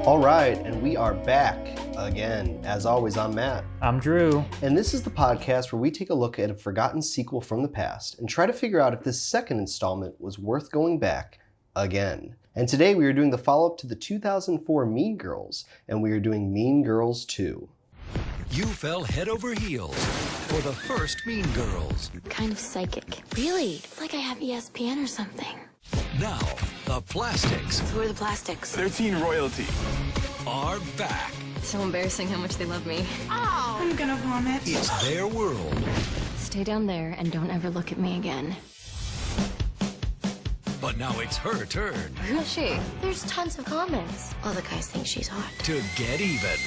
All right, and we are back again. As always, I'm Matt. I'm Drew. And this is the podcast where we take a look at a forgotten sequel from the past and try to figure out if this second installment was worth going back again. And today we are doing the follow-up to the 2004 Mean Girls, and we are doing Mean Girls 2. You fell head over heels for the first Mean Girls. Kind of psychic. Really? It's like I have ESPN or something. Now, the Plastics Who are the Plastics? They're teen royalty. are back. It's so embarrassing how much they love me. Oh! I'm gonna vomit. It's their world. Stay down there and don't ever look at me again. But now it's her turn Who's she? There's tons of comments. All the guys think she's hot. to get even.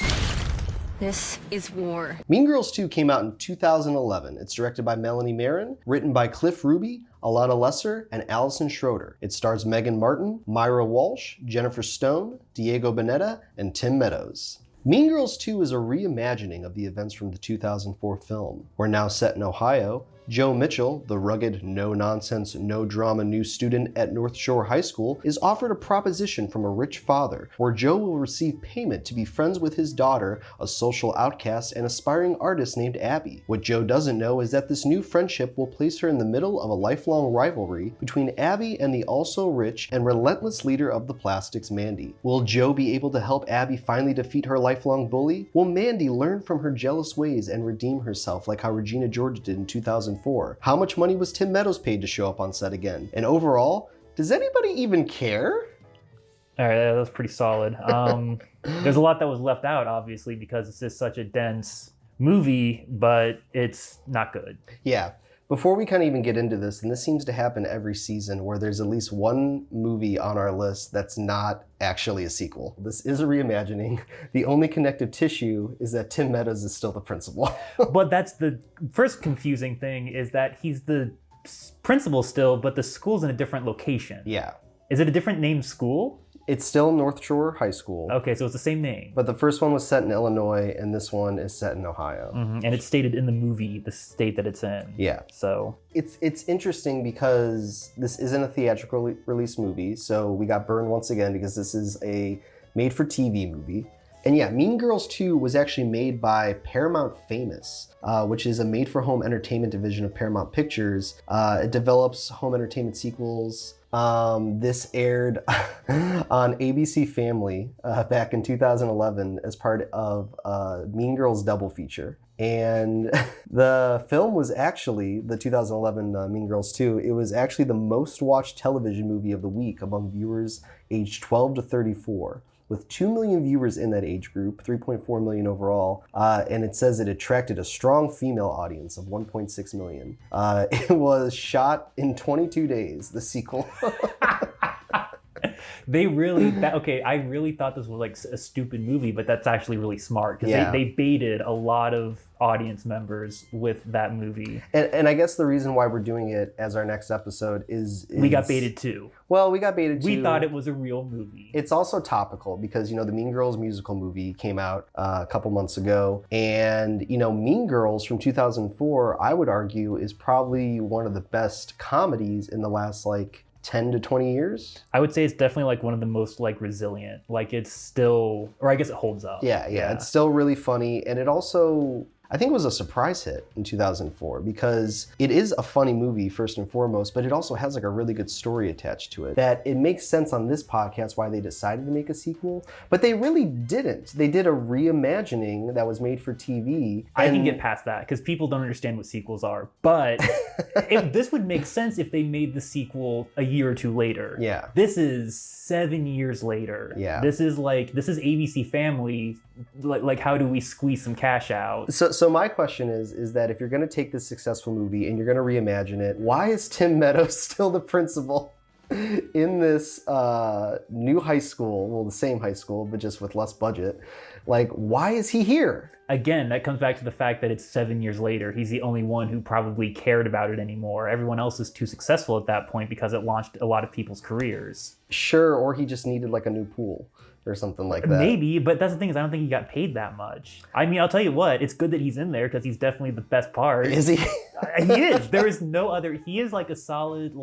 This is war. Mean Girls 2 came out in 2011. It's directed by Melanie Marin, written by Cliff Ruby, Alana Lesser, and Allison Schroeder. It stars Megan Martin, Myra Walsh, Jennifer Stone, Diego Boneta, and Tim Meadows. Mean Girls 2 is a reimagining of the events from the 2004 film. We're now set in Ohio. Joe Mitchell, the rugged, no-nonsense, no-drama new student at North Shore High School, is offered a proposition from a rich father, where Joe will receive payment to be friends with his daughter, a social outcast and aspiring artist named Abby. What Joe doesn't know is that this new friendship will place her in the middle of a lifelong rivalry between Abby and the also rich and relentless leader of the Plastics, Mandy. Will Joe be able to help Abby finally defeat her lifelong bully? Will Mandy learn from her jealous ways and redeem herself like how Regina George did in 2004? How much money was Tim Meadows paid to show up on set again? And overall, does anybody even care? All right, that was pretty solid. There's a lot that was left out, obviously, because it's just such a dense movie, but it's not good. Yeah. Before we kind of even get into this, and this seems to happen every season, where there's at least one movie on our list that's not actually a sequel. This is a reimagining. The only connective tissue is that Tim Meadows is still the principal. But that's the first confusing thing, is that he's the principal still, but the school's in a different location. Yeah. Is it a different named school? It's still North Shore High School. Okay, so it's the same name. But the first one was set in Illinois, and this one is set in Ohio. And it's stated in the movie, the state that it's in. Yeah. So It's interesting because this isn't a theatrical release movie, so we got burned once again because this is a made-for-TV movie. And yeah, Mean Girls 2 was actually made by Paramount Famous, which is a made-for-home entertainment division of Paramount Pictures. It develops home entertainment sequels. This aired on ABC Family back in 2011 as part of Mean Girls double feature. And the film was actually, the 2011 Mean Girls 2, it was actually the most watched television movie of the week among viewers aged 12 to 34. With 2 million viewers in that age group, 3.4 million overall, and it says it attracted a strong female audience of 1.6 million. It was shot in 22 days, the sequel. they really, I really thought this was like a stupid movie, but that's actually really smart, because Yeah. they baited a lot of audience members with that movie. And I guess the reason why we're doing it as our next episode is We got baited too. Well, we got baited too. We thought it was a real movie. It's also topical because, the Mean Girls musical movie came out a couple months ago. And, Mean Girls from 2004, I would argue, is probably one of the best comedies in the last, 10 to 20 years. I would say it's definitely like one of the most resilient. It's still, or I guess it holds up. Yeah. It's still really funny. And it also, I think it was a surprise hit in 2004 because it is a funny movie first and foremost, but it also has a really good story attached to it that it makes sense on this podcast why they decided to make a sequel, but they really didn't. They did a reimagining that was made for TV. I can get past that because people don't understand what sequels are, but this would make sense if they made the sequel a year or two later. Yeah. This is 7 years later. Yeah. This is ABC Family. How do we squeeze some cash out? So my question is that if you're going to take this successful movie and you're going to reimagine it, why is Tim Meadows still the principal in this new high school? Well, the same high school, but just with less budget. Why is he here? Again, that comes back to the fact that it's 7 years later. He's the only one who probably cared about it anymore. Everyone else is too successful at that point because it launched a lot of people's careers. Sure, or he just needed a new pool or something like that. Maybe, but that's the thing is I don't think he got paid that much. I mean, I'll tell you what, it's good that he's in there because he's definitely the best part. Is he? He is. There is no other. He is a solid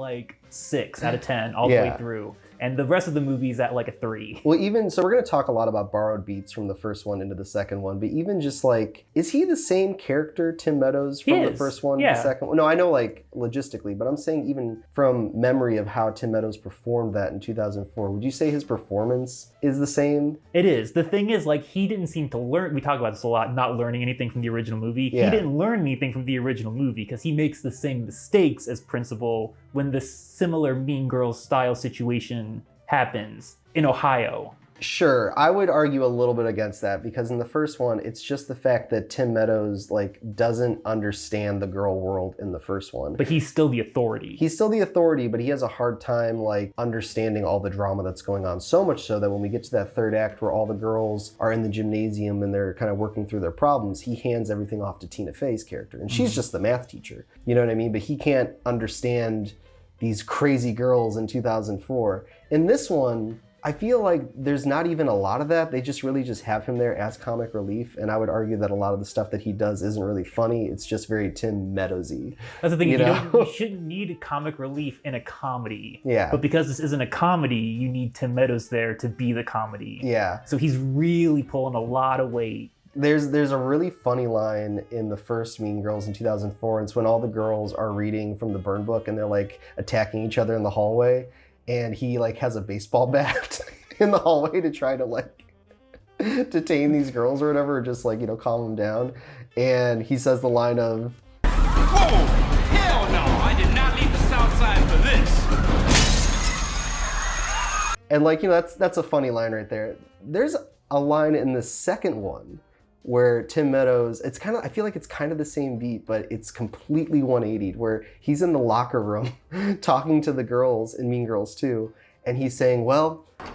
6 out of 10 all the way through. And the rest of the movie's at like a 3. Well, even so, we're going to talk a lot about borrowed beats from the first one into the second one, but even just like, is he the same character, Tim Meadows, from the first one to the second one? No, I know like logistically, but I'm saying even from memory of how Tim Meadows performed that in 2004, would you say his performance is the same? It is. The thing is, like, he didn't seem to learn, we talk about this a lot, not learning anything from the original movie. Yeah. He didn't learn anything from the original movie because he makes the same mistakes as Principal when the similar Mean Girls style situation happens in Ohio. Sure, I would argue a little bit against that because in the first one, it's just the fact that Tim Meadows like doesn't understand the girl world in the first one. But he's still the authority. He's still the authority, but he has a hard time like understanding all the drama that's going on. So much so that when we get to that third act where all the girls are in the gymnasium and they're kind of working through their problems, he hands everything off to Tina Fey's character. And she's just the math teacher. You know what I mean? But he can't understand these crazy girls in 2004. In this one, I feel like there's not even a lot of that. They just really just have him there as comic relief. And I would argue that a lot of the stuff that he does isn't really funny. It's just very Tim Meadows-y. That's the thing, you know? you shouldn't need comic relief in a comedy. Yeah. But because this isn't a comedy, you need Tim Meadows there to be the comedy. Yeah. So he's really pulling a lot of weight. There's a really funny line in the first Mean Girls in 2004. It's when all the girls are reading from the burn book and they're like attacking each other in the hallway. And he like has a baseball bat in the hallway to try to like detain these girls or whatever, or just like, you know, calm them down. And he says the line of, "Whoa, hell no, I did not leave the South Side for this." and like, you know, that's a funny line right there. There's a line in the second one where Tim Meadows, I feel like it's kind of the same beat, but it's completely 180'd, where he's in the locker room talking to the girls in Mean Girls 2, and he's saying, well, Is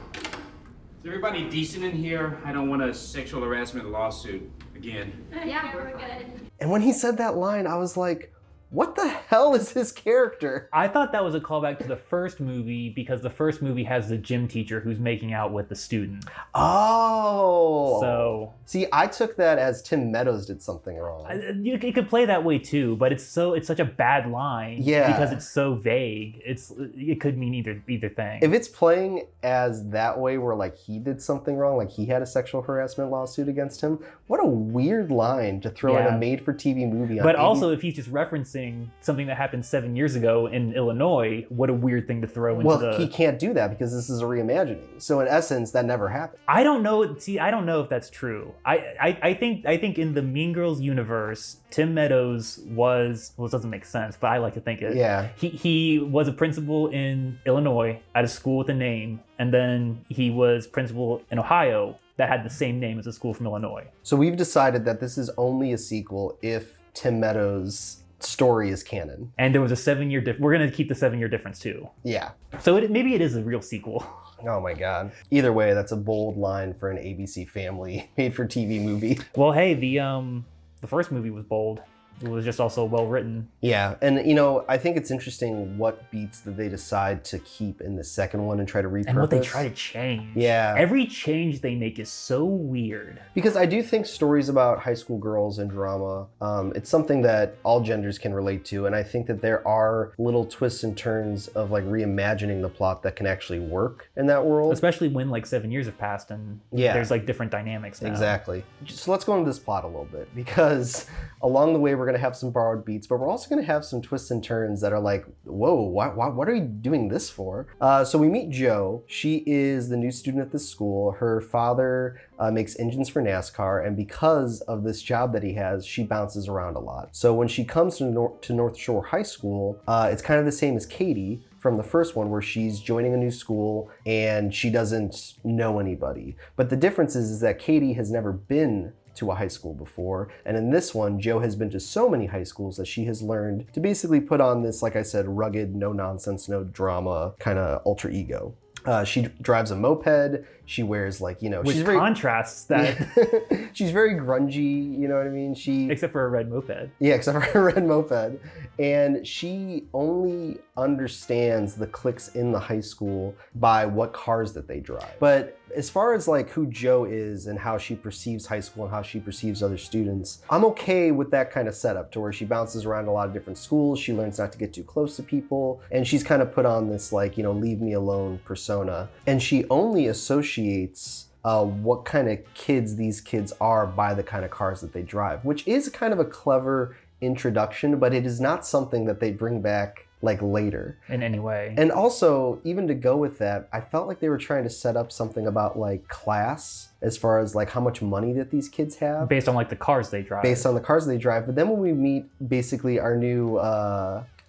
everybody decent in here? I don't want a sexual harassment lawsuit again. Yeah, we're good. and when he said that line, I was like, what the hell is his character? I thought that was a callback to the first movie because the first movie has the gym teacher who's making out with the student. Oh. So See, I took that as Tim Meadows did something wrong. it could play that way too, but it's such a bad line because it's so vague. It could mean either thing. If it's playing as that way where like he did something wrong, like he had a sexual harassment lawsuit against him, what a weird line to throw in a made-for-TV movie on But also, if he's just referencing something that happened 7 years ago in Illinois, what a weird thing to throw into Well, he can't do that because this is a reimagining. So in essence, that never happened. I don't know. See, I don't know if that's true. I think in the Mean Girls universe, Tim Meadows was, well, it doesn't make sense, but I like to think it. Yeah. He was a principal in Illinois at a school with a name, and then he was principal in Ohio that had the same name as a school from Illinois. So we've decided that this is only a sequel if Tim Meadows' story is canon. And there was a 7-year difference. We're going to keep the 7-year difference too. Yeah. So maybe it is a real sequel. Oh my God. Either way, that's a bold line for an ABC Family made-for-TV movie. Well, hey, the first movie was bold. It was just also well written. Yeah, and you know, I think it's interesting what beats that they decide to keep in the second one and try to repurpose. And what they try to change. Yeah. Every change they make is so weird. Because I do think stories about high school girls and drama, it's something that all genders can relate to, and I think that there are little twists and turns of like reimagining the plot that can actually work in that world. Especially when like 7 years have passed and there's like different dynamics now. Exactly. So let's go into this plot a little bit, because along the way we're going to have some borrowed beats, but we're also going to have some twists and turns that are like, whoa, what are we doing this for? So we meet Jo. She is the new student at this school. Her father makes engines for NASCAR, and because of this job that he has, she bounces around a lot. So when she comes to North Shore High School, it's kind of the same as Katie from the first one, where she's joining a new school and she doesn't know anybody. But the difference is that Katie has never been to a high school before, and in this one, Jo has been to so many high schools that she has learned to basically put on this, like I said, rugged, no nonsense, no drama kind of alter ego. She drives a moped. She wears like, you know, which she's contrasts that. She's very grungy, you know what I mean? Except for a red moped. Yeah, except for a red moped. And she only understands the cliques in the high school by what cars that they drive. But As far as like who Jo is and how she perceives high school and how she perceives other students, I'm okay with that kind of setup to where she bounces around a lot of different schools. She learns not to get too close to people. And she's kind of put on this like, leave me alone persona. And she only associates what kind of kids these kids are by the kind of cars that they drive, which is kind of a clever introduction, but it is not something that they bring back like later in any way. And also, even to go with that, I felt like they were trying to set up something about like class as far as like how much money that these kids have. Based on like the cars they drive. Based on the cars they drive. But then when we meet basically our new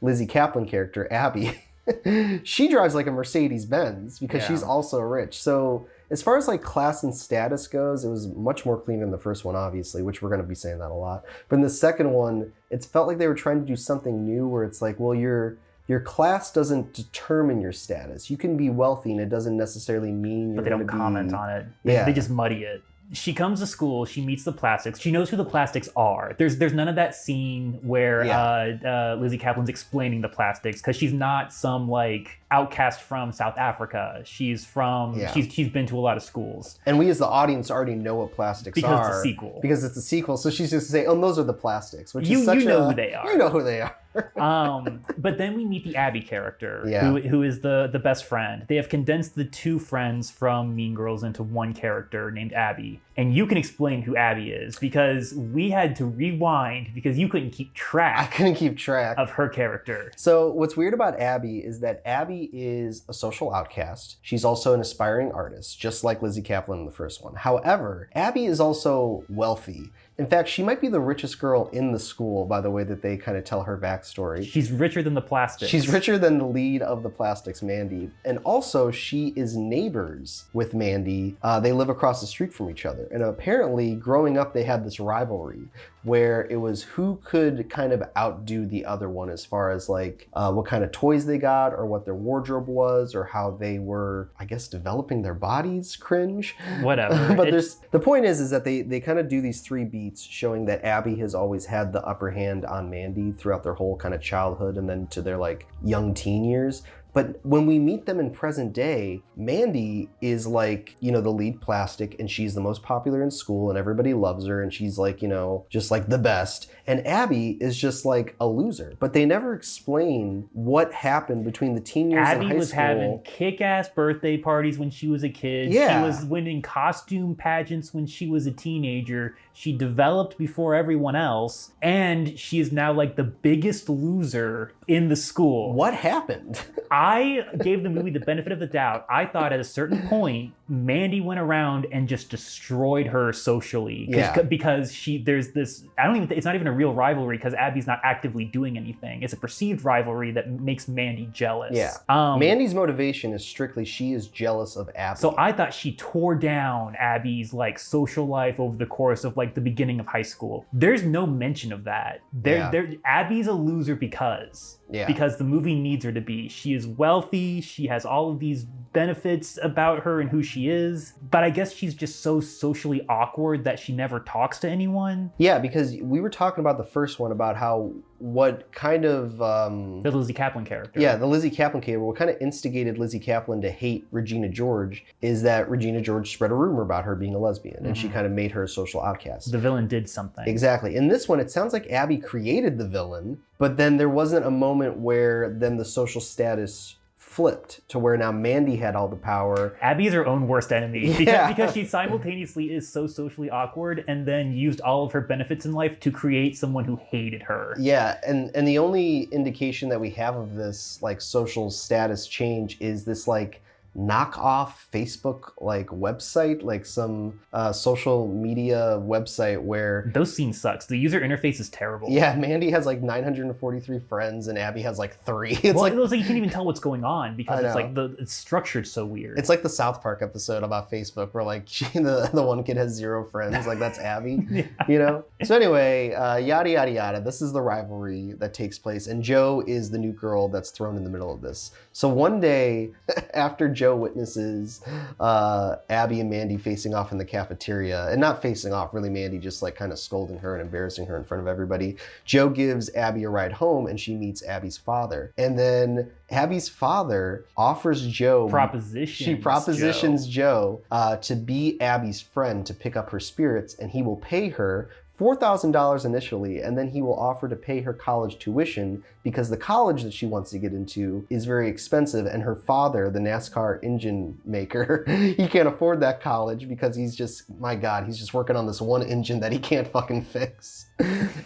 Lizzie Kaplan character, Abby, she drives like a Mercedes Benz because she's also rich. So as far as like class and status goes, it was much more clean in the first one, obviously, which we're going to be saying that a lot. But in the second one, it felt like they were trying to do something new where it's like, well, your class doesn't determine your status. You can be wealthy and it doesn't necessarily mean you're But they don't comment on it. They just muddy it. She comes to school, she meets the plastics, she knows who the plastics are. There's none of that scene where Lizzie Kaplan's explaining the plastics, because she's not some like outcast from South Africa. She's from, she's been to a lot of schools. And we as the audience already know what plastics are. Because it's a sequel. Because it's a sequel, so she's just saying, oh, those are the plastics, which you is such know who they are. You know who they are. But then we meet the Abby character, who is the best friend. They have condensed the two friends from Mean Girls into one character named Abby. And you can explain who Abby is, because we had to rewind because you couldn't keep track. I couldn't keep track of her character. So what's weird about Abby is that Abby is a social outcast. She's also an aspiring artist, just like Lizzie Kaplan in the first one. However, Abby is also wealthy. In fact, she might be the richest girl in the school by the way that they kind of tell her backstory. She's richer than the plastics. She's richer than the lead of the plastics, Mandy. And also, she is neighbors with Mandy. They live across the street from each other. And apparently, growing up, they had this rivalry where it was who could kind of outdo the other one as far as like what kind of toys they got or what their wardrobe was or how they were, I guess, developing their bodies. Cringe. Whatever. But the point is that they kind of do these 3 beats showing that Abby has always had the upper hand on Mandy throughout their whole kind of childhood and then to their like young teen years. But when we meet them in present day, Mandy is like, the lead plastic, and she's the most popular in school and everybody loves her and she's like, just like the best. And Abby is just like a loser. But they never explain what happened between the teen years and high school. Abby was having kick-ass birthday parties when she was a kid. Yeah. She was winning costume pageants when she was a teenager. She developed before everyone else. And she is now like the biggest loser in the school. What happened? I gave the movie the benefit of the doubt. I thought at a certain point, Mandy went around and just destroyed her socially. Because there's this, it's not even a real rivalry because Abby's not actively doing anything. It's a perceived rivalry that makes Mandy jealous. Yeah. Mandy's motivation is strictly she is jealous of Abby. So I thought she tore down Abby's like social life over the course of like the beginning of high school. There's no mention of that. Abby's a loser because the movie needs her to be. She is wealthy. She has all of these benefits about her and who she is. But I guess she's just so socially awkward that she never talks to anyone. Yeah, because we were talking about the first one about how what kind of... the Lizzie Kaplan character. Yeah, the Lizzie Kaplan character. What kind of instigated Lizzie Kaplan to hate Regina George is that Regina George spread a rumor about her being a lesbian, and she kind of made her a social outcast. The villain did something. Exactly. In this one, it sounds like Abby created the villain, but then there wasn't a moment where then the social status flipped to where now Mandy had all the power. Abby is her own worst enemy because she simultaneously is so socially awkward and then used all of her benefits in life to create someone who hated her. Yeah, and the only indication that we have of this like social status change is this like knockoff Facebook like website, like some social media website where those scenes sucks. The user interface is terrible. Yeah, Mandy has like 943 friends and Abby has like 3. It's well, like it was like you can't even tell what's going on because it's like it's structured so weird. It's like the South Park episode about Facebook where like the one kid has 0 friends, like that's Abby, So anyway, yada yada yada. This is the rivalry that takes place, and Jo is the new girl that's thrown in the middle of this. So one day after Jo Joe witnesses Abby and Mandy facing off in the cafeteria, and not facing off, really Mandy just like kind of scolding her and embarrassing her in front of everybody. Joe gives Abby a ride home and she meets Abby's father. And then Abby's father offers Joe... She propositions Joe to be Abby's friend to pick up her spirits, and he will pay her $4,000 initially, and then he will offer to pay her college tuition because the college that she wants to get into is very expensive, and her father, the NASCAR engine maker, he can't afford that college because he's just, my God, he's just working on this one engine that he can't fucking fix.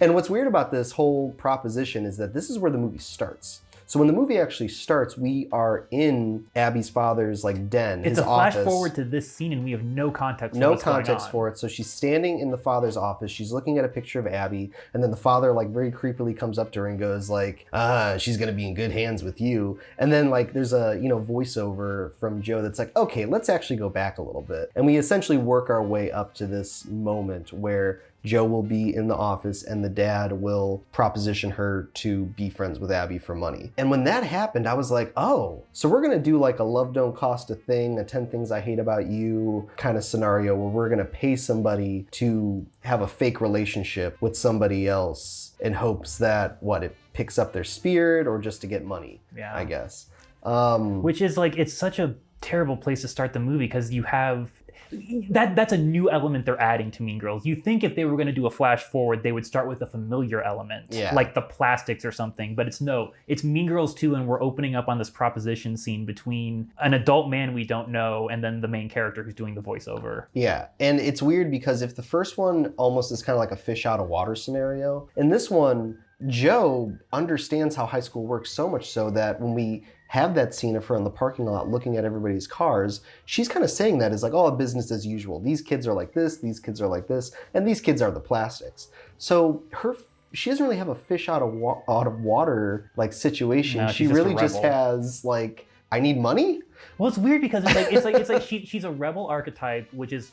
And what's weird about this whole proposition is that this is where the movie starts. So when the movie actually starts, we are in Abby's father's like den, his office. It's a flash forward to this scene, and we have no context. No context for it. So she's standing in the father's office. She's looking at a picture of Abby, and then the father like very creepily comes up to her and goes like, she's gonna be in good hands with you. And then like there's a voiceover from Joe that's like, okay, let's actually go back a little bit, and we essentially work our way up to this moment where Joe will be in the office and the dad will proposition her to be friends with Abby for money. And when that happened, I was like, oh, so we're gonna do like a love don't cost a thing, a 10 things I hate about you kind of scenario where we're gonna pay somebody to have a fake relationship with somebody else in hopes that, it picks up their spirit or just to get money, I guess. Which is like, it's such a terrible place to start the movie because you have that's a new element they're adding to Mean Girls. You think if they were going to do a flash forward, they would start with a familiar element, like the plastics or something, but it's Mean Girls 2, and we're opening up on this proposition scene between an adult man we don't know and then the main character who's doing the voiceover. Yeah, and it's weird because if the first one almost is kind of like a fish out of water scenario, in this one, Joe understands how high school works so much so that when we have that scene of her in the parking lot looking at everybody's cars, she's kind of saying that as like, oh, business as usual. These kids are like this, these kids are like this, and these kids are the plastics. So she doesn't really have a fish out of water like situation. No, she really just has like, I need money. Well, it's weird because it's like she's a rebel archetype, which is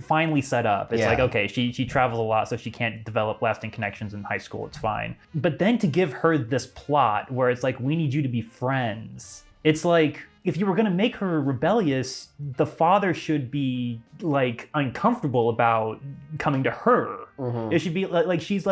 finally set up. It's like, okay, she travels a lot, so she can't develop lasting connections in high school. It's fine. But then to give her this plot where it's like, we need you to be friends. It's like, if you were going to make her rebellious, the father should be like uncomfortable about coming to her. Mm-hmm. It should be like she's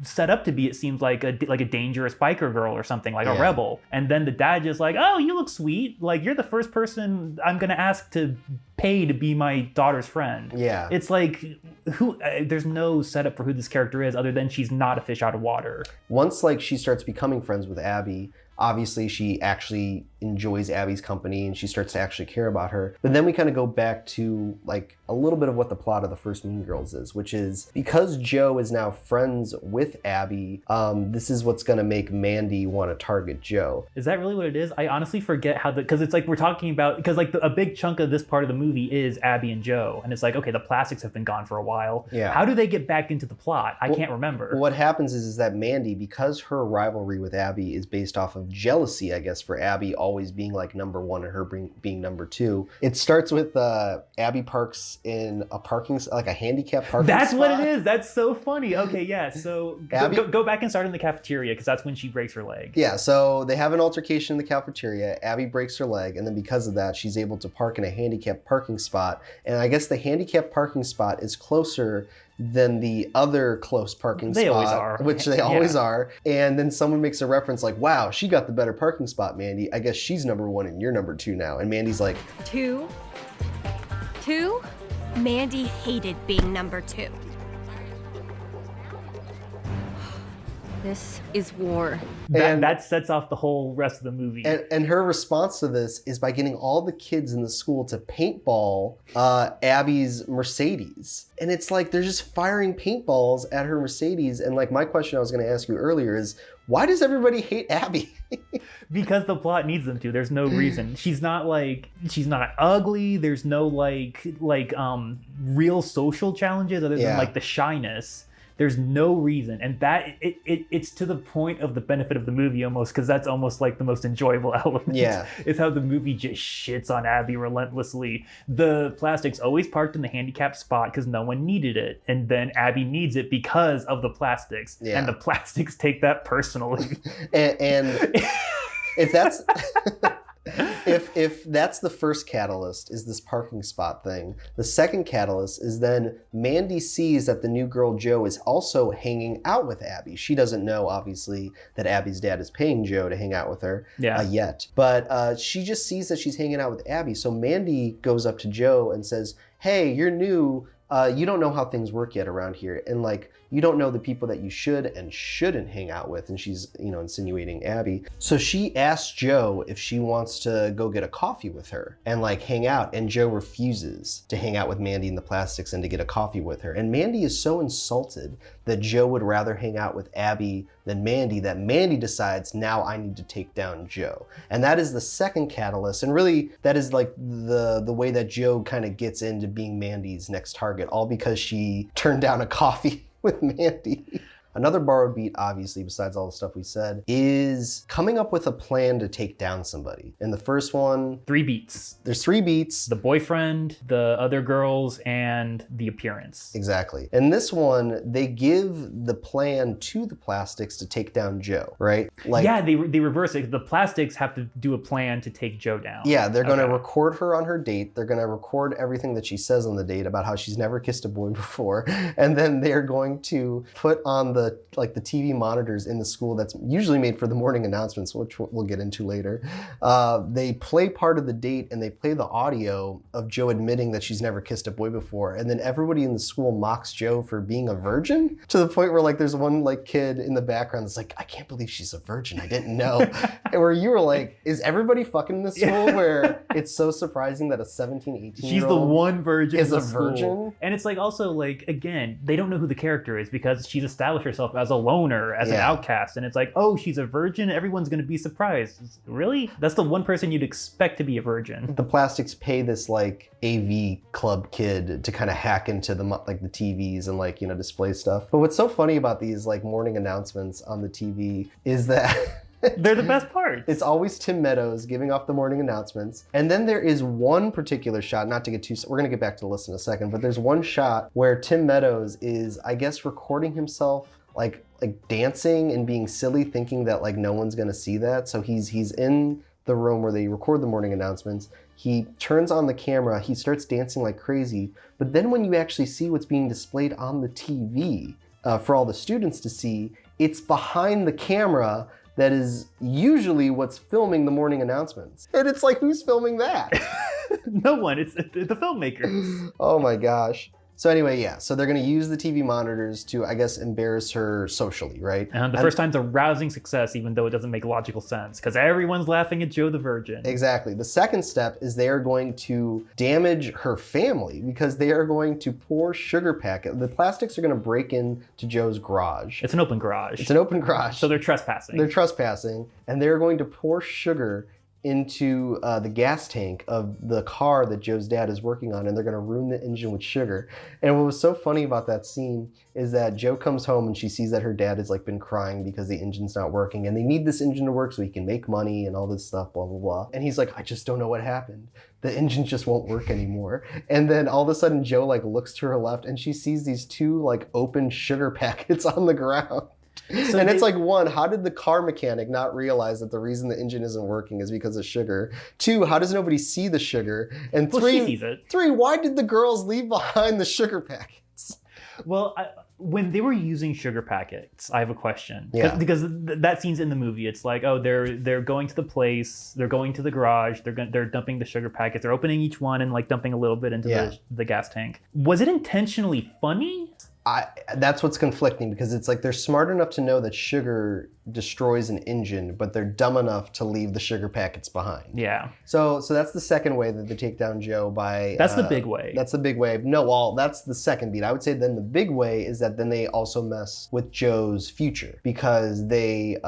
set up to be, it seems like a dangerous biker girl or something, like a rebel. And then the dad just like, oh, you look sweet. Like, you're the first person I'm going to ask to pay to be my daughter's friend. Yeah. It's like, there's no setup for who this character is other than she's not a fish out of water. Once like she starts becoming friends with Abby, obviously she actually enjoys Abby's company and she starts to actually care about her. But then we kind of go back to like a little bit of what the plot of the first Mean Girls is, which is because Joe is now friends with Abby, this is what's going to make Mandy want to target Joe. Is that really what it is? I honestly forget how because it's like we're talking about, because like a big chunk of this part of the movie is Abby and Joe. And it's like, okay, the plastics have been gone for a while. Yeah. How do they get back into the plot? I can't remember. What happens is that Mandy, because her rivalry with Abby is based off of jealousy, I guess, for Abby always being like number one and her being number two. It starts with Abby parks in a handicapped parking That's spot. what it is. That's so funny. Okay, yeah. So go back and start in the cafeteria because that's when she breaks her leg. Yeah, so they have an altercation in the cafeteria. Abby breaks her leg, and then because of that, she's able to park in a handicapped parking spot. And I guess the handicapped parking spot is closer than the other close parking spot. They always are. Which they always are. And then someone makes a reference like, wow, she got the better parking spot, Mandy. I guess she's number one and you're number two now. And Mandy's like, Two? Mandy hated being number two. This is war. That sets off the whole rest of the movie. And her response to this is by getting all the kids in the school to paintball Abby's Mercedes. And it's like they're just firing paintballs at her Mercedes. And like my question I was going to ask you earlier is, why does everybody hate Abby? Because the plot needs them to. There's no reason. She's not ugly. There's no real social challenges other than like the shyness. There's no reason, and that it's to the point of the benefit of the movie almost, because that's almost like the most enjoyable element. Yeah, is how the movie just shits on Abby relentlessly. The plastic's always parked in the handicapped spot because no one needed it, and then Abby needs it because of the plastics, and the plastics take that personally. and if that's If that's the first catalyst, is this parking spot thing. The second catalyst is then Mandy sees that the new girl Joe is also hanging out with Abby. She doesn't know, obviously, that Abby's dad is paying Joe to hang out with her yet. But she just sees that she's hanging out with Abby. So Mandy goes up to Joe and says, hey, you're new. You don't know how things work yet around here. And like, you don't know the people that you should and shouldn't hang out with. And she's, insinuating Abby. So she asks Joe if she wants to go get a coffee with her and like hang out. And Joe refuses to hang out with Mandy and the Plastics and to get a coffee with her. And Mandy is so insulted that Joe would rather hang out with Abby than Mandy that Mandy decides, now I need to take down Joe. And that is the second catalyst. And really that is like the way that Joe kind of gets into being Mandy's next target, all because she turned down a coffee with Mandy. Another borrowed beat, obviously, besides all the stuff we said, is coming up with a plan to take down somebody. In the first one... 3 beats. There's 3 beats. The boyfriend, the other girls, and the appearance. Exactly. In this one, they give the plan to the Plastics to take down Joe, right? Like, yeah, they reverse it. The Plastics have to do a plan to take Joe down. Yeah, they're going to record her on her date. They're going to record everything that she says on the date about how she's never kissed a boy before. And then they're going to put on the TV monitors in the school that's usually made for the morning announcements, which we'll get into later. They play part of the date and they play the audio of Joe admitting that she's never kissed a boy before. And then everybody in the school mocks Joe for being a virgin, to the point where like there's one like kid in the background that's like, I can't believe she's a virgin. I didn't know. And where you were like, is everybody fucking in this school where it's so surprising that a 17, 18 She's the one virgin is in a the school. virgin? And it's like also like, again, they don't know who the character is because she's established herself as a loner, as an outcast. And it's like, oh, she's a virgin. Everyone's going to be surprised. Really? That's the one person you'd expect to be a virgin. The Plastics pay this like AV club kid to kind of hack into the TVs and like, display stuff. But what's so funny about these like morning announcements on the TV is that they're the best part. It's always Tim Meadows giving off the morning announcements. And then there is one particular shot, not to get too, we're going to get back to the list in a second, but there's one shot where Tim Meadows is, I guess, recording himself like dancing and being silly, thinking that like no one's going to see that. So he's in the room where they record the morning announcements. He turns on the camera, he starts dancing like crazy. But then when you actually see what's being displayed on the TV for all the students to see, it's behind the camera that is usually what's filming the morning announcements. And it's like, who's filming that? No one, it's the filmmakers. Oh my gosh. So anyway, yeah, so they're going to use the TV monitors to, I guess, embarrass her socially, right? And the first time's a rousing success, even though it doesn't make logical sense, because everyone's laughing at Joe the Virgin. Exactly. The second step is they are going to damage her family because they are going to pour sugar packet. The Plastics are going to break into Joe's garage. It's an open garage. It's an open garage. So they're trespassing. They're trespassing, and they're going to pour sugar into the gas tank of the car that Joe's dad is working on, and they're going to ruin the engine with sugar. And what was so funny about that scene is that Joe comes home and she sees that her dad has like been crying because the engine's not working, and they need this engine to work so he can make money and all this stuff, blah, blah, blah. And he's like, I just don't know what happened. The engine just won't work anymore. And then all of a sudden Joe like looks to her left and she sees these 2 like open sugar packets on the ground. So and it's like, 1, how did the car mechanic not realize that the reason the engine isn't working is because of sugar? 2, how does nobody see the sugar? And 3, she sees it. 3, why did the girls leave behind the sugar packets? Well, when they were using sugar packets, I have a question. Yeah. Because that scene's in the movie. It's like, oh, they're going to the place, they're going to the garage, they're dumping the sugar packets, they're opening each one and like dumping a little bit into the gas tank. Was it intentionally funny? That's what's conflicting, because it's like they're smart enough to know that sugar destroys an engine, but they're dumb enough to leave the sugar packets behind. Yeah. So that's the second way that they take down Joe by... That's the big way. That's the big way. No, well, that's the second beat. I would say then the big way is that then they also mess with Joe's future, because they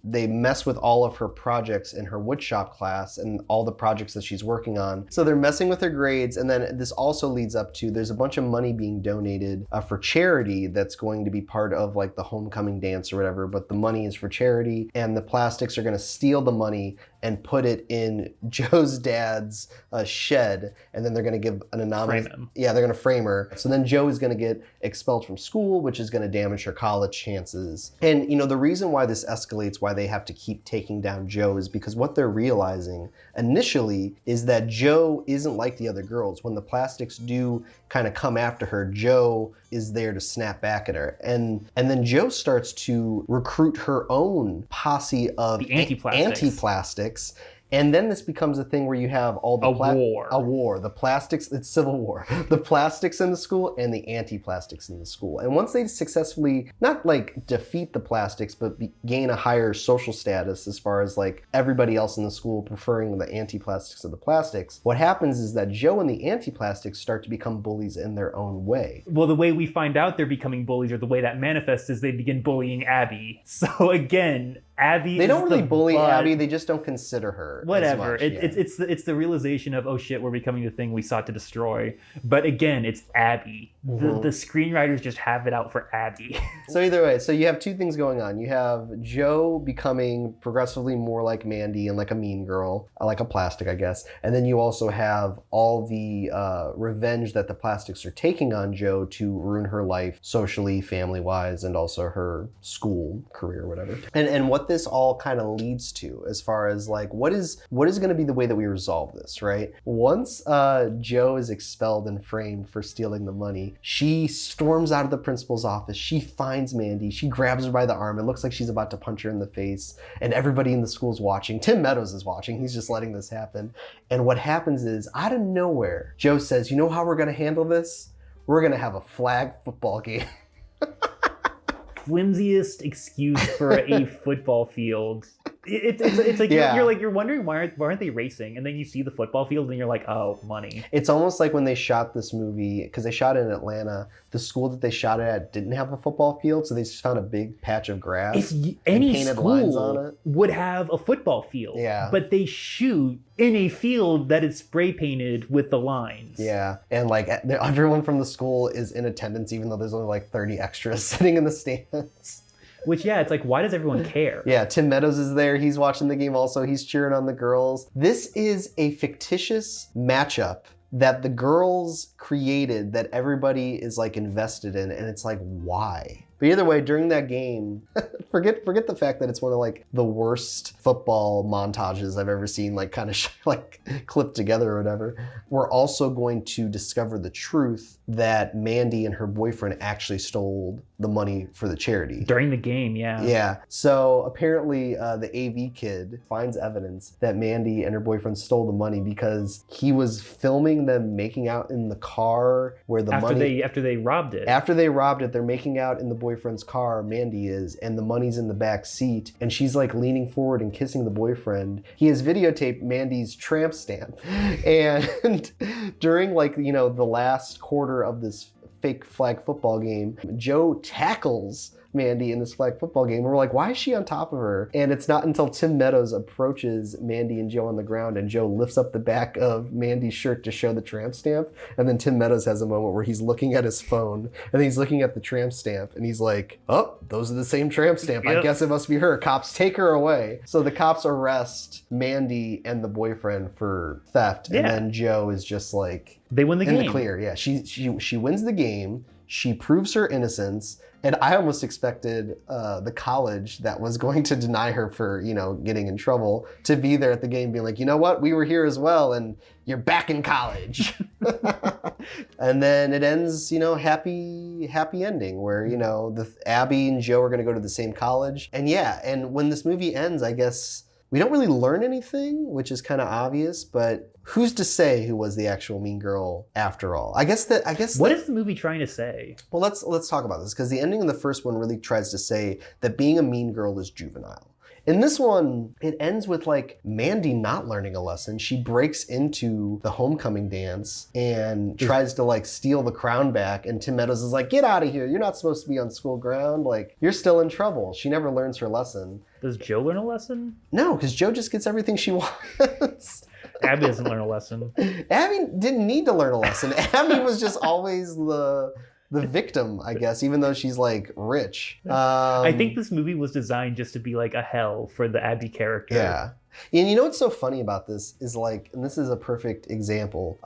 mess with all of her projects in her woodshop class and all the projects that she's working on. So they're messing with her grades, and then this also leads up to there's a bunch of money being donated for charity that's going to be part of like the homecoming dance or whatever, but the money is for charity, and the Plastics are going to steal the money and put it in Joe's dad's shed, and then they're going to give an anonymous... Frame him. Yeah, they're going to frame her. So then Joe is going to get expelled from school, which is going to damage her college chances. And, you know, the reason why this escalates, why they have to keep taking down Joe, is because what they're realizing initially is that Joe isn't like the other girls. When the plastics do kind of come after her, Joe is there to snap back at her. And then Joe starts to recruit her own posse of the anti-plastics. And then this becomes a thing where you have all the war. A war. The plastics, it's civil war. The plastics in the school and the anti-plastics in the school. And once they successfully, not like defeat the plastics, but gain a higher social status as far as like everybody else in the school preferring the anti-plastics of the plastics, what happens is that Joe and the anti-plastics start to become bullies in their own way. Well, the way we find out they're becoming bullies, or the way that manifests, is they begin bullying Abby. So again, Abby. They don't really bully Abby. They just don't consider her. Whatever. As much, It's the realization of, oh shit, we're becoming the thing we sought to destroy. But again, it's Abby. The screenwriters just have it out for Abby. So either way, so you have two things going on. You have Joe becoming progressively more like Mandy and like a mean girl, like a plastic, I guess. And then you also have all the revenge that the plastics are taking on Joe to ruin her life socially, family-wise, and also her school career, whatever. And what this all kind of leads to, as far as like what is going to be the way that we resolve this, right? Once Joe is expelled and framed for stealing the money, she storms out of the principal's office. She finds Mandy. She grabs her by the arm. It looks like she's about to punch her in the face, and everybody in the school's watching. Tim Meadows is watching. He's just letting this happen. And what happens is, out of nowhere, Joe says, you know how we're going to handle this? We're going to have a flag football game. Flimsiest excuse for a football field. It's like you're wondering why aren't they racing, and then you see the football field and you're like, oh, money. It's almost like when they shot this movie, because they shot it in Atlanta, the school that they shot it at didn't have a football field, so they just found a big patch of grass If and any painted lines on school it. would have a football field, but they shoot in a field that is spray painted with the lines. Yeah, and like everyone from the school is in attendance, even though there's only like 30 extras sitting in the stands. Which, yeah, it's like, why does everyone care? Yeah, Tim Meadows is there. He's watching the game also. He's cheering on the girls. This is a fictitious matchup that the girls created that everybody is like invested in, and it's like, why? But either way, during that game, forget the fact that it's one of like the worst football montages I've ever seen, like kind of like clipped together or whatever. We're also going to discover the truth that Mandy and her boyfriend actually stole the money for the charity. During the game, yeah. Yeah. So apparently the AV kid finds evidence that Mandy and her boyfriend stole the money because he was filming them making out in the car where the money... After they robbed it. After they robbed it, they're making out in the boyfriend's car, Mandy is, and the money's in the back seat, and she's like leaning forward and kissing the boyfriend. He has videotaped Mandy's tramp stamp. And during like, you know, the last quarter of this fake flag football game, Joe tackles Mandy in this flag football game. And we're like, why is she on top of her? And it's not until Tim Meadows approaches Mandy and Joe on the ground, and Joe lifts up the back of Mandy's shirt to show the tramp stamp. And then Tim Meadows has a moment where he's looking at his phone, and he's looking at the tramp stamp, and he's like, oh, those are the same tramp stamp. Yep. I guess it must be her. Cops take her away. So the cops arrest Mandy and the boyfriend for theft. Yeah. And then Joe is just like... They win the game. In the clear, yeah. She wins the game. She proves her innocence. And I almost expected the college that was going to deny her for, you know, getting in trouble to be there at the game being like, you know what, we were here as well, and you're back in college. And then it ends, you know, happy ending where, you know, Abby and Joe are going to go to the same college. And yeah, and when this movie ends, I guess we don't really learn anything, which is kind of obvious, but who's to say who was the actual mean girl after all? I guess what is the movie trying to say? Well, let's talk about this, because the ending of the first one really tries to say that being a mean girl is juvenile. In this one, it ends with like Mandy not learning a lesson. She breaks into the homecoming dance and tries to like steal the crown back, and Tim Meadows is like, get out of here. You're not supposed to be on school ground. Like, you're still in trouble. She never learns her lesson. Does Joe learn a lesson? No, because Joe just gets everything she wants. Abby doesn't learn a lesson. Abby didn't need to learn a lesson. Abby was just always the victim, I guess, even though she's like rich. I think this movie was designed just to be like a hell for the Abby character. Yeah. And you know what's so funny about this is like, and this is a perfect example.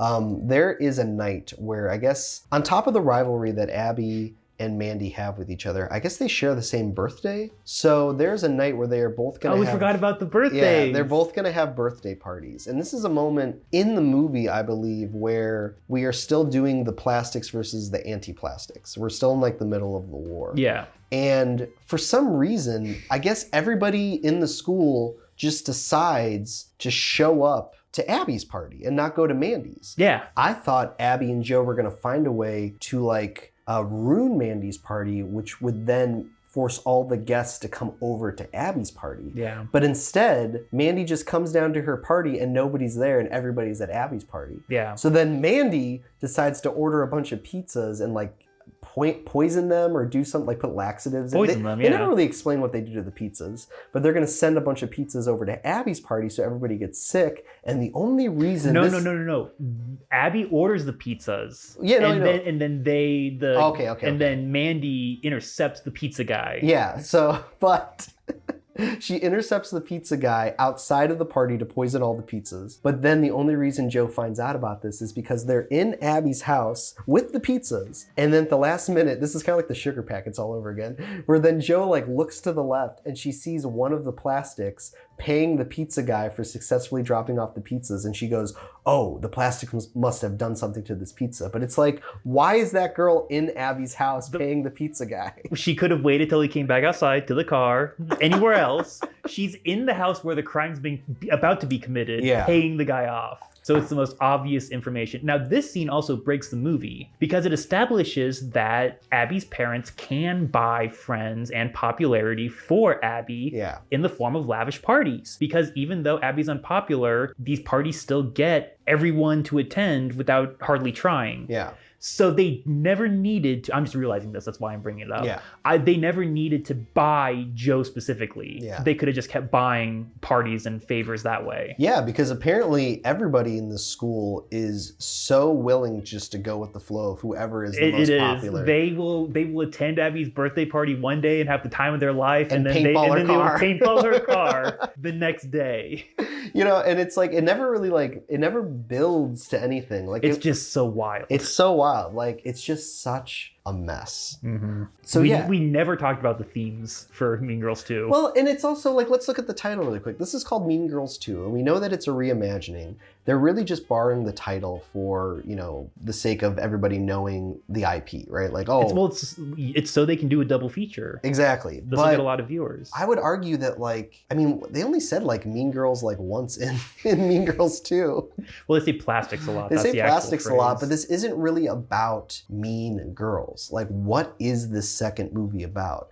There is a night where I guess on top of the rivalry that Abby and Mandy have with each other, I guess they share the same birthday. So there's a night where they are both gonna we forgot about the birthdays. Yeah, they're both gonna have birthday parties. And this is a moment in the movie, I believe, where we are still doing the plastics versus the anti-plastics. We're still in like the middle of the war. Yeah. And for some reason, I guess everybody in the school just decides to show up to Abby's party and not go to Mandy's. Yeah. I thought Abby and Joe were gonna find a way to like ruin Mandy's party, which would then force all the guests to come over to Abby's party. Yeah. But instead, Mandy just comes down to her party and nobody's there and everybody's at Abby's party. Yeah. So then Mandy decides to order a bunch of pizzas and like poison them or do something like put laxatives in. They never really explain what they do to the pizzas, but they're going to send a bunch of pizzas over to Abby's party so everybody gets sick. And the only reason No. Abby orders the pizzas. Yeah, no, and then Okay. Then Mandy intercepts the pizza guy. Yeah. So, but she intercepts the pizza guy outside of the party to poison all the pizzas. But then the only reason Joe finds out about this is because they're in Abby's house with the pizzas. And then at the last minute, this is kind of like the sugar packets all over again, where then Joe like looks to the left and she sees one of the plastics paying the pizza guy for successfully dropping off the pizzas. And she goes, oh, the plastic must have done something to this pizza. But it's like, why is that girl in Abby's house paying the pizza guy? She could have waited till he came back outside to the car, anywhere else. She's in the house where the crime's about to be committed, paying the guy off. So it's the most obvious information. Now, this scene also breaks the movie because it establishes that Abby's parents can buy friends and popularity for Abby in the form of lavish parties. Because even though Abby's unpopular, these parties still get everyone to attend without hardly trying. Yeah. So they never needed to, I'm just realizing this, that's why I'm bringing it up. Yeah. They never needed to buy Joe specifically. Yeah. They could have just kept buying parties and favors that way. Yeah, because apparently everybody in this school is so willing just to go with the flow of whoever is the most popular. They will attend Abby's birthday party one day and have the time of their life, and then they will paintball her car the next day. You know, and it's like it never builds to anything. Like it's just so wild. It's so wild. Like it's just such a mess. Mm-hmm. So we never talked about the themes for Mean Girls 2. Well, and it's also like, let's look at the title really quick. This is called Mean Girls 2, and we know that it's a reimagining. They're really just borrowing the title for, you know, the sake of everybody knowing the IP, right? Like, it's so they can do a double feature. Exactly. This will get a lot of viewers. I would argue that, like, I mean, they only said like Mean Girls like once in Mean Girls 2. Well, they say plastics a lot. They say plastics a lot, but this isn't really about mean girls. Like, what is this second movie about?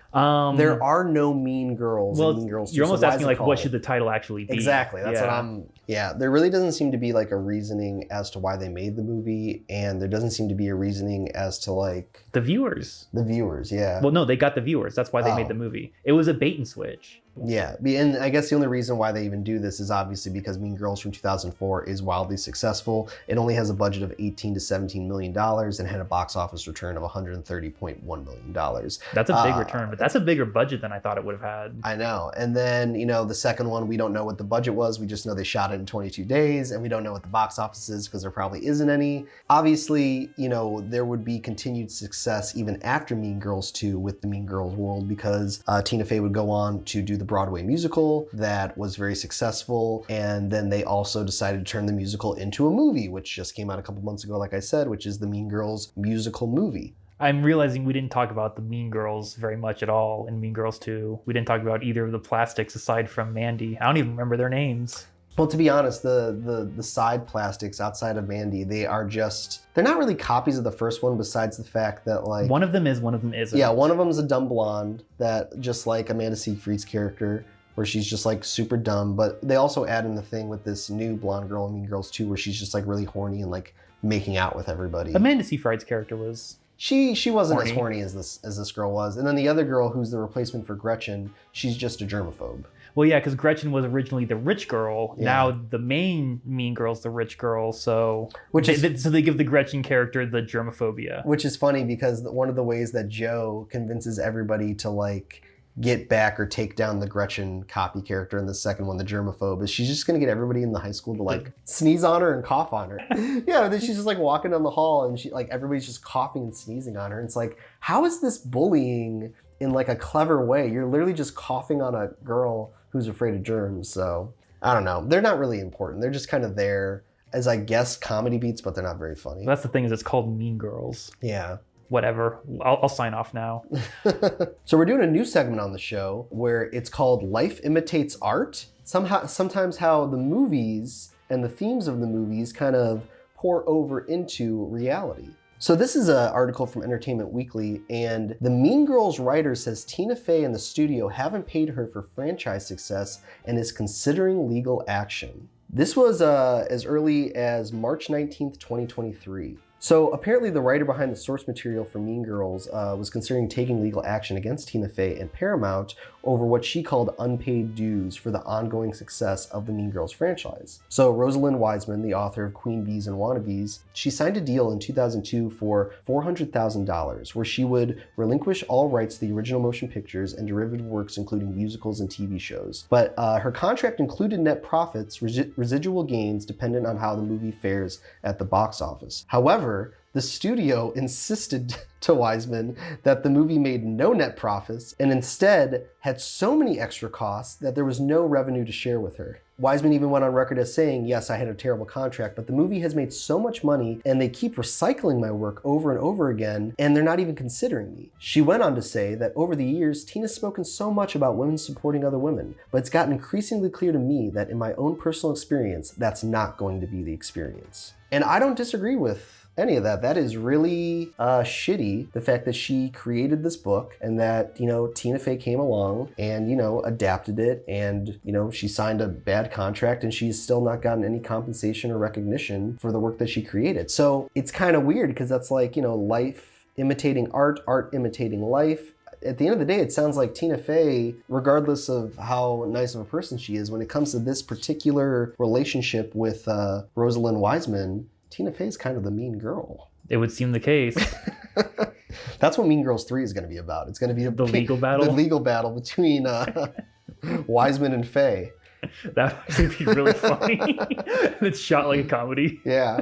There are no mean girls in Mean Girls 2. You're almost asking, like, what should the title actually be? Exactly. That's what I'm... Yeah, there really doesn't seem to be, like, a reasoning as to why they made the movie, and there doesn't seem to be a reasoning as to, like... The viewers. The viewers, yeah. Well, no, they got the viewers. That's why they made the movie. It was a bait and switch. Yeah, and I guess the only reason why they even do this is obviously because Mean Girls from 2004 is wildly successful. It only has a budget of $18 to $17 million and had a box office return of $130.1 million. That's a big return, but that's a bigger budget than I thought it would have had. I know. And then, you know, the second one, we don't know what the budget was. We just know they shot it in 22 days, and we don't know what the box office is because there probably isn't any. Obviously, you know, there would be continued success even after Mean Girls 2 with the Mean Girls world because Tina Fey would go on to do the Broadway musical that was very successful, and then they also decided to turn the musical into a movie, which just came out a couple months ago, like I said, which is the Mean Girls musical movie. I'm realizing we didn't talk about the Mean Girls very much at all in Mean Girls 2. We didn't talk about either of the plastics aside from Mandy. I don't even remember their names. Well, to be honest, the side plastics outside of Mandy, they're not really copies of the first one besides the fact that, like... One of them is, one of them isn't. Yeah, one of them is a dumb blonde that, just like Amanda Seyfried's character, where she's just like super dumb, but they also add in the thing with this new blonde girl in Mean Girls 2 where she's just like really horny and like making out with everybody. Amanda Seyfried's character was... She wasn't as horny as this girl was. And then the other girl, who's the replacement for Gretchen, she's just a germaphobe. Well, yeah, because Gretchen was originally the rich girl. Yeah. Now the main Mean Girl's the rich girl, so they give the Gretchen character the germophobia. Which is funny because one of the ways that Joe convinces everybody to like get back or take down the Gretchen copy character in the second one, the germaphobe, is she's just gonna get everybody in the high school to like sneeze on her and cough on her. Yeah, then she's just like walking down the hall and she like everybody's just coughing and sneezing on her. And it's like, how is this bullying in like a clever way? You're literally just coughing on a girl who's afraid of germs. So I don't know. They're not really important. They're just kind of there as, I guess, comedy beats, but they're not very funny. That's the thing, is it's called Mean Girls. Yeah. Whatever. I'll sign off now. So we're doing a new segment on the show where it's called Life Imitates Art. Sometimes how the movies and the themes of the movies kind of pour over into reality. So this is an article from Entertainment Weekly, and the Mean Girls writer says Tina Fey and the studio haven't paid her for franchise success and is considering legal action. This was as early as March 19th, 2023. So apparently the writer behind the source material for Mean Girls was considering taking legal action against Tina Fey and Paramount over what she called unpaid dues for the ongoing success of the Mean Girls franchise. So Rosalind Wiseman, the author of Queen Bees and Wannabes, she signed a deal in 2002 for $400,000 where she would relinquish all rights to the original motion pictures and derivative works including musicals and TV shows. But her contract included net profits, residual gains dependent on how the movie fares at the box office. However, the studio insisted to Wiseman that the movie made no net profits and instead had so many extra costs that there was no revenue to share with her. Wiseman even went on record as saying, yes, I had a terrible contract, but the movie has made so much money and they keep recycling my work over and over again and they're not even considering me. She went on to say that over the years, Tina's spoken so much about women supporting other women, but it's gotten increasingly clear to me that in my own personal experience, that's not going to be the experience. And I don't disagree with any of that. That is really shitty, the fact that she created this book and that, you know, Tina Fey came along and, you know, adapted it and, you know, she signed a bad contract and she's still not gotten any compensation or recognition for the work that she created. So it's kind of weird because that's like, you know, life imitating art, art imitating life. At the end of the day, it sounds like Tina Fey, regardless of how nice of a person she is, when it comes to this particular relationship with Rosalind Wiseman, Tina Fey's kind of the mean girl. It would seem the case. That's what Mean Girls 3 is going to be about. It's going to be the legal battle? The legal battle between Wiseman and Fey. That would be really funny. It's shot like a comedy. Yeah.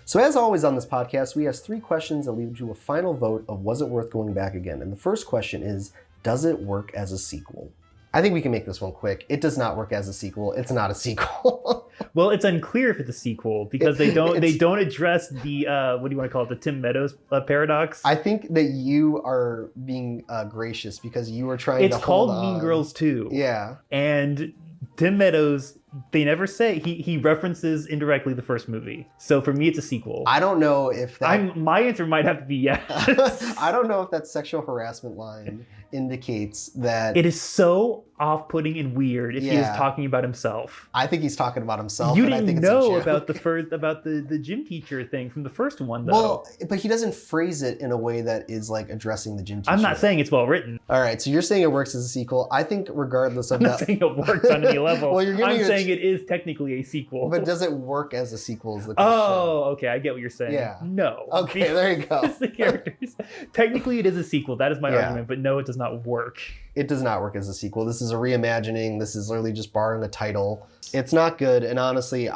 So as always on this podcast, we ask 3 questions that lead to a final vote of was it worth going back again? And the first question is, does it work as a sequel? I think we can make this one quick. It does not work as a sequel. It's not a sequel. Well, it's unclear if it's a sequel because they don't address the what do you want to call it, the Tim Meadows paradox. I think that you are being gracious because you are trying It's to hold called Mean on. Girls 2. Yeah. And Tim Meadows, they never say, he references indirectly the first movie. So for me, it's a sequel. I don't know if that... My answer might have to be yes. I don't know if that sexual harassment line indicates that... It is so off-putting and weird if he is talking about himself. I think he's talking about himself. You and I didn't think know it's a joke. about the gym teacher thing from the first one, though. Well, but he doesn't phrase it in a way that is like addressing the gym teacher. I'm not saying it's well written. All right, so you're saying it works as a sequel. I think regardless of I'm not saying it works on any level. Well, I'm saying it is technically a sequel. But does it work as a sequel is the question. Oh, okay, I get what you're saying. Yeah. No. Okay, there you go. The characters. Technically, it is a sequel. That is my argument, but no, it does not work. It does not work as a sequel. This is a reimagining. This is literally just borrowing a title. It's not good. And honestly,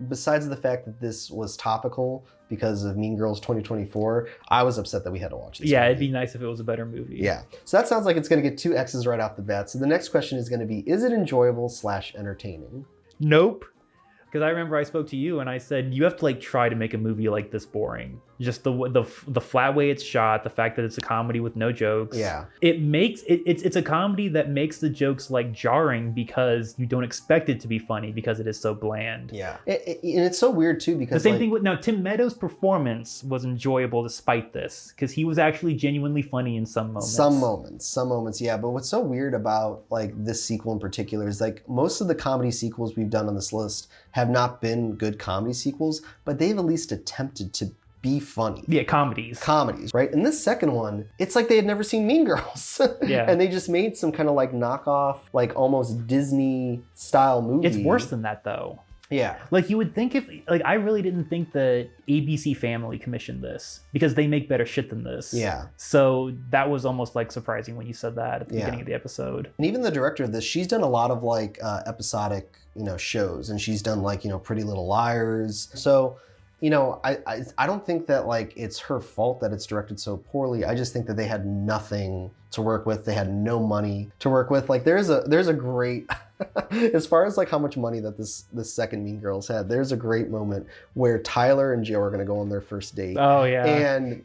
besides the fact that this was topical because of Mean Girls 2024, I was upset that we had to watch this movie. It'd be nice if it was a better movie. Yeah. So that sounds like it's going to get 2 X's right off the bat. So the next question is going to be, is it enjoyable / entertaining? Nope. Because I remember I spoke to you and I said, you have to like try to make a movie like this boring. Just the flat way it's shot, the fact that it's a comedy with no jokes. Yeah. It's a comedy that makes the jokes like jarring because you don't expect it to be funny because it is so bland. Yeah. And it's so weird too because the same thing with Tim Meadows' performance was enjoyable despite this because he was actually genuinely funny in some moments. Some moments, yeah. But what's so weird about like this sequel in particular is like most of the comedy sequels we've done on this list have not been good comedy sequels, but they've at least attempted to be funny. Yeah, comedies, right? And this second one, it's like they had never seen Mean Girls. Yeah. And they just made some kind of like knockoff, like almost Disney style movie. It's worse than that though. Yeah. Like you would think if like I really didn't think the ABC Family commissioned this because they make better shit than this. Yeah. So that was almost like surprising when you said that at the beginning of the episode. And even the director of this, she's done a lot of like episodic, shows, and she's done like, Pretty Little Liars. So, I don't think that like it's her fault that it's directed so poorly. I just think that they had nothing to work with. They had no money to work with. Like there's a great as far as like how much money that this second Mean Girls had, there's a great moment where Tyler and Joe are going to go on their first date. Oh yeah. And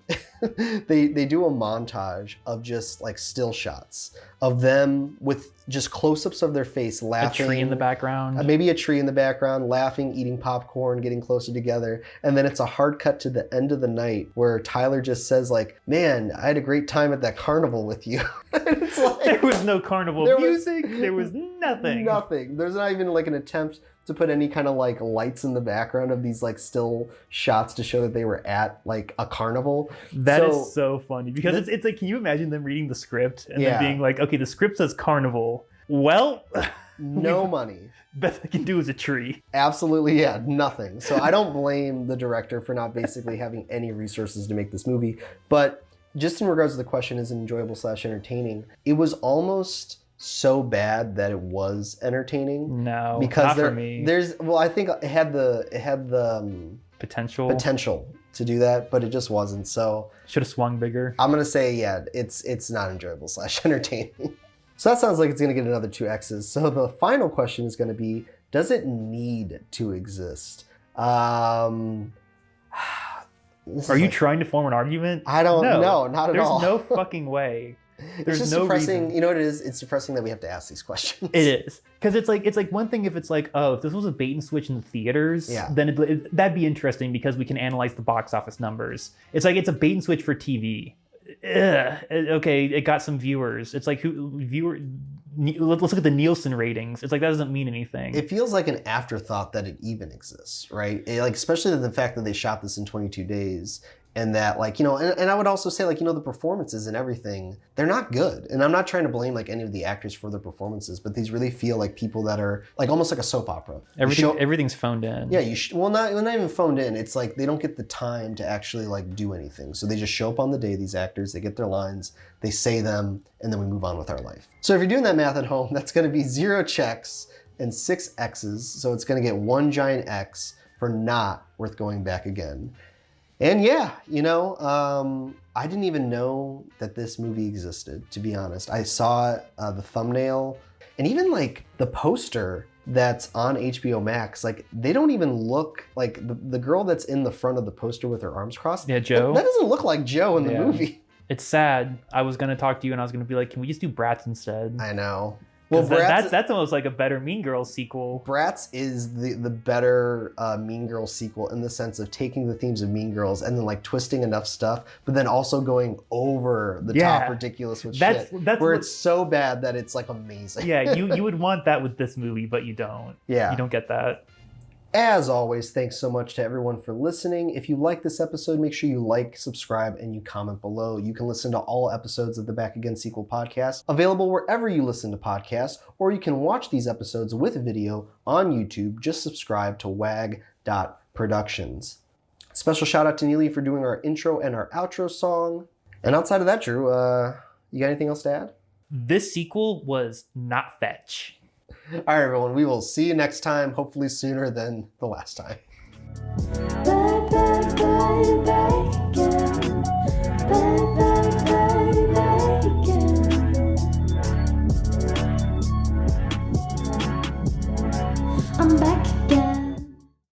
they do a montage of just like still shots of them with just close-ups of their face, laughing. A tree in the background. Maybe a tree in the background, laughing, eating popcorn, getting closer together. And then it's a hard cut to the end of the night where Tyler just says like, man, I had a great time at that carnival with you. It's like, there was no carnival music. There was nothing. Nothing. There's not even like an attempt to put any kind of like lights in the background of these like still shots to show that they were at like a carnival. That is so funny because it's like, can you imagine them reading the script and then being like, okay, the script says carnival. Well, no money. Best I can do is a tree. Absolutely, yeah, nothing. So I don't blame the director for not basically having any resources to make this movie. But just in regards to the question, is it enjoyable / entertaining? It was almost so bad that it was entertaining. No, because not for me. I think it had the potential to do that, but it just wasn't. So should have swung bigger. I'm gonna say it's not enjoyable / entertaining. So that sounds like it's gonna get another 2 X's. So the final question is gonna be, does it need to exist? Are you trying to form an argument? I don't know, not at all. There's no fucking way. There's just no depressing. reason. You know what it is? It's depressing that we have to ask these questions. It is. Because it's like one thing if it's like, oh, if this was a bait and switch in the theaters, then that'd be interesting because we can analyze the box office numbers. It's like it's a bait and switch for TV. Okay, it got some viewers. It's like let's look at the Nielsen ratings. It's like that doesn't mean anything. It feels like an afterthought that it even exists, right? Like especially the fact that they shot this in 22 days. And that like, and I would also say like, the performances and everything, they're not good. And I'm not trying to blame like any of the actors for their performances, but these really feel like people that are like almost like a soap opera. Everything's phoned in. Yeah, not even phoned in. It's like they don't get the time to actually like do anything. So they just show up on the day, these actors, they get their lines, they say them, and then we move on with our life. So if you're doing that math at home, that's gonna be 0 checks and 6 X's. So it's gonna get 1 giant X for not worth going back again. And yeah, I didn't even know that this movie existed, to be honest. I saw the thumbnail and even like the poster that's on HBO Max, like they don't even look like the girl that's in the front of the poster with her arms crossed. Yeah, Joe. That doesn't look like Joe in the movie. It's sad. I was going to talk to you and I was going to be like, can we just do Bratz instead? I know. Well, that's almost like a better Mean Girls sequel. Bratz is the better Mean Girls sequel in the sense of taking the themes of Mean Girls and then like twisting enough stuff, but then also going over the top ridiculous with shit. Where it's so bad that it's like amazing. Yeah, you would want that with this movie, but you don't. Yeah. You don't get that. As always, thanks so much to everyone for listening. If you like this episode, make sure you like, subscribe, and you comment below. You can listen to all episodes of the Back Again Sequel podcast, available wherever you listen to podcasts, or you can watch these episodes with video on YouTube. Just subscribe to wag.productions. Special shout out to Neely for doing our intro and our outro song. And outside of that, Drew, you got anything else to add? This sequel was not fetch. All right, everyone, we will see you next time, hopefully sooner than the last time.